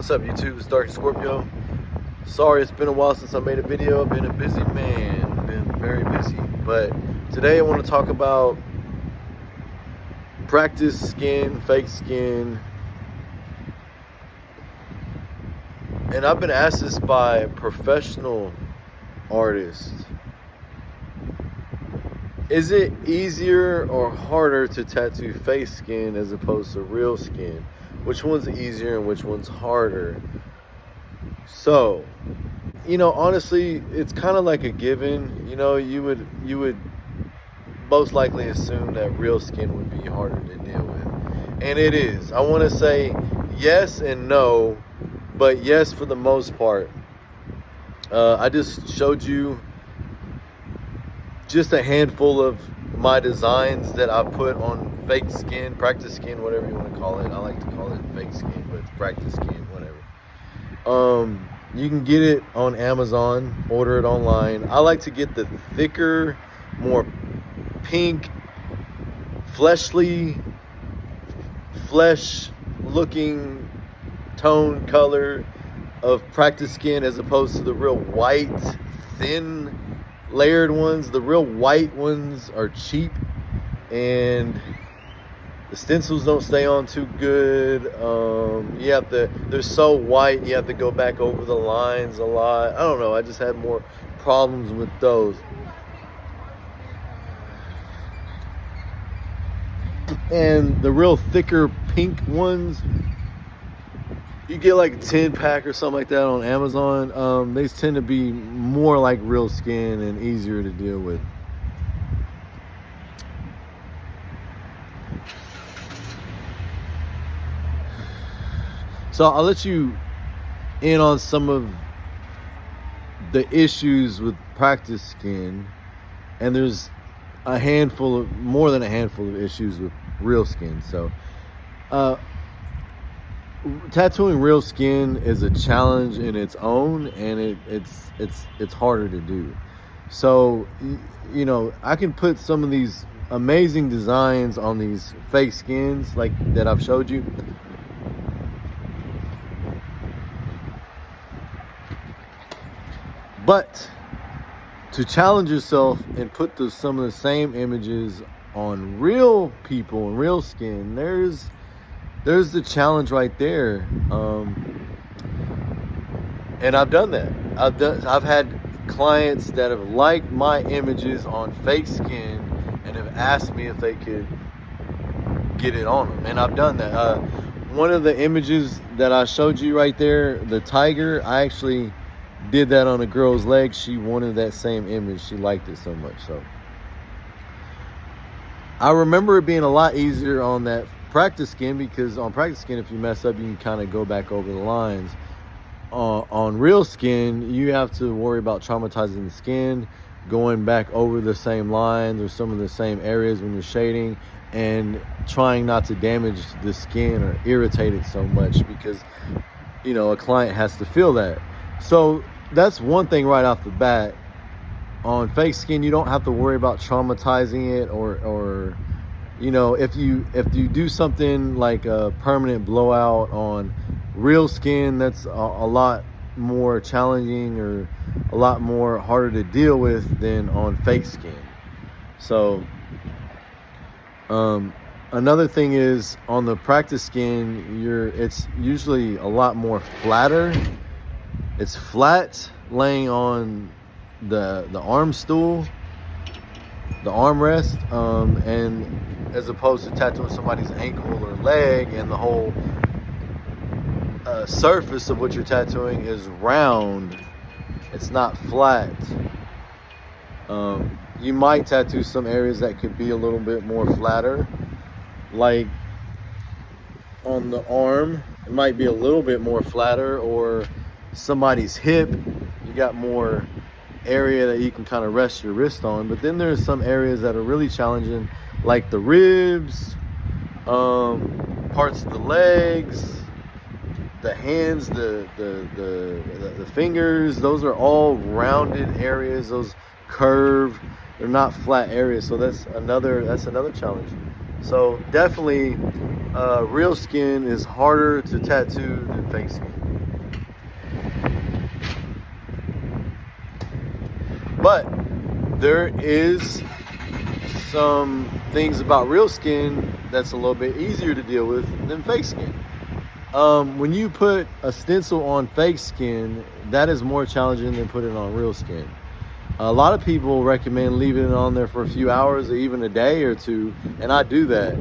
What's up, YouTube? It's Dark Scorpio. Sorry, it's been a while since I made a video. I've been a busy man, been very busy. But today I want to talk about practice skin, fake skin. And I've been asked this by professional artists. Is it easier or harder to tattoo fake skin as opposed to real skin? Which one's easier and which one's harder? So, honestly, it's kind of like a given. You would most likely assume that real skin would be harder to deal with. And it is. I want to say yes and no, but yes for the most part. I just showed you just a handful of my designs that I put on fake skin, practice skin, whatever you want to call it. I like to call it fake skin, but it's practice skin, whatever. You can get it on Amazon, order it online. I like to get the thicker, more pink, flesh looking tone color of practice skin as opposed to the real white, thin layered ones. The real white ones are cheap and the stencils don't stay on too good. They're so white, you have to go back over the lines a lot. I don't know, I just had more problems with those. And the real thicker pink ones, you get like a 10 pack or something like that on Amazon. They tend to be more like real skin and easier to deal with. So I'll let you in on some of the issues with practice skin, and there's more than a handful of issues with real skin. So tattooing real skin is a challenge in its own, and it's harder to do. So I can put some of these amazing designs on these fake skins like that I've showed you. But to challenge yourself and put some of the same images on real people and real skin, there's the challenge right there. And I've done that. I've had clients that have liked my images on fake skin and have asked me if they could get it on them, and I've done that. One of the images that I showed you right there, the tiger, I actually did that on a girl's leg. She wanted that same image. She liked it so much. So I remember it being a lot easier on that practice skin, because on practice skin, if you mess up, you can kind of go back over the lines. On real skin, you have to worry about traumatizing the skin, going back over the same lines or some of the same areas when you're shading, and trying not to damage the skin or irritate it so much, because a client has to feel that. So that's one thing right off the bat. On fake skin, you don't have to worry about traumatizing it, or if you do something like a permanent blowout on real skin, that's a lot more challenging or a lot more harder to deal with than on fake skin. So another thing is, on the practice skin, it's usually a lot more flatter. It's flat laying on the arm stool, the armrest, and as opposed to tattooing somebody's ankle or leg, and the whole surface of what you're tattooing is round. It's not flat. You might tattoo some areas that could be a little bit more flatter, like on the arm, it might be a little bit more flatter, or somebody's hip, you got more area that you can kind of rest your wrist on. But then there's some areas that are really challenging, like the ribs, parts of the legs, the hands, the fingers. Those are all rounded areas. Those curved, they're not flat areas. So that's another challenge. So definitely real skin is harder to tattoo than fake skin. there is some things about real skin that's a little bit easier to deal with than fake skin. When you put a stencil on fake skin, that is more challenging than putting it on real skin. A lot of people recommend leaving it on there for a few hours or even a day or two, and I do that.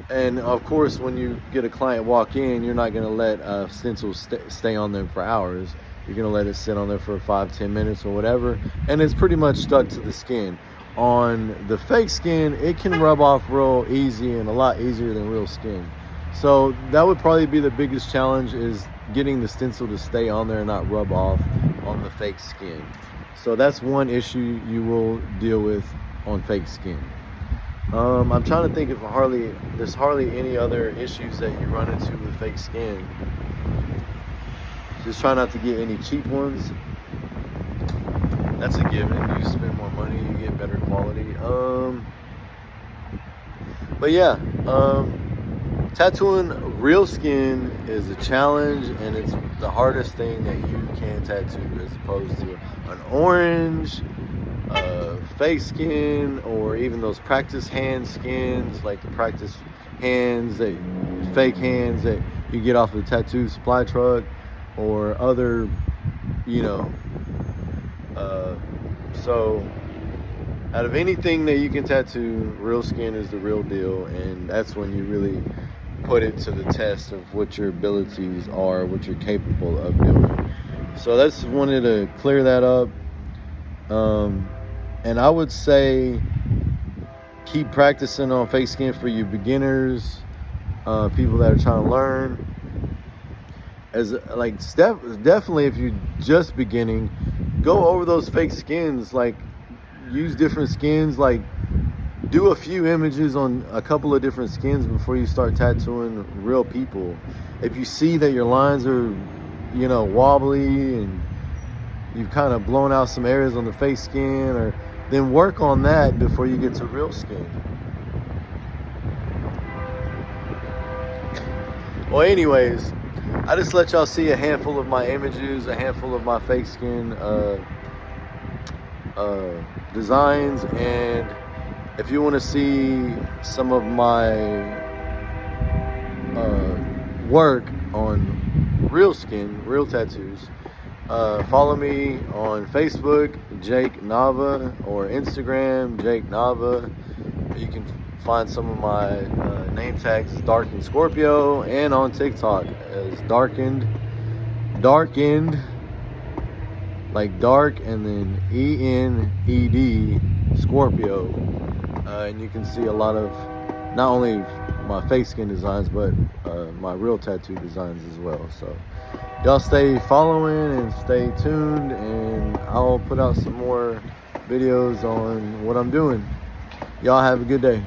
And of course, when you get a client walk in, you're not going to let a stencil stay on them for hours. You're going to let it sit on there for 5-10 minutes or whatever, and it's pretty much stuck to the skin. On the fake skin, it can rub off real easy and a lot easier than real skin. So that would probably be the biggest challenge, is getting the stencil to stay on there and not rub off on the fake skin. So that's one issue you will deal with on fake skin. I'm trying to think if there's hardly any other issues that you run into with fake skin. Just try not to get any cheap ones. That's a given. You spend more money, you get better quality. But yeah, tattooing real skin is a challenge, and it's the hardest thing that you can tattoo, as opposed to an orange, fake skin, or even those practice hand skins, like the practice fake hands that you get off the tattoo supply truck, or other, so out of anything that you can tattoo, real skin is the real deal, and that's when you really put it to the test of what your abilities are, what you're capable of doing. So that's wanted to clear that up. And I would say keep practicing on fake skin for you beginners, people that are trying to learn. Definitely if you're just beginning, go over those fake skins, like use different skins, like do a few images on a couple of different skins before you start tattooing real people. If you see that your lines are, wobbly, and you've kind of blown out some areas on the fake skin, then work on that before you get to real skin. Well, anyways, I just let y'all see a handful of my images, a handful of my fake skin designs, and if you want to see some of my work on real skin, real tattoos, follow me on Facebook, Jake Nava, or Instagram, Jake Nava. You can find some of my name tags as Darkened Scorpio, and on TikTok as Darkened, like dark and then ENED Scorpio. And you can see a lot of not only my fake skin designs, but my real tattoo designs as well. So y'all stay following and stay tuned, and I'll put out some more videos on what I'm doing. Y'all have a good day.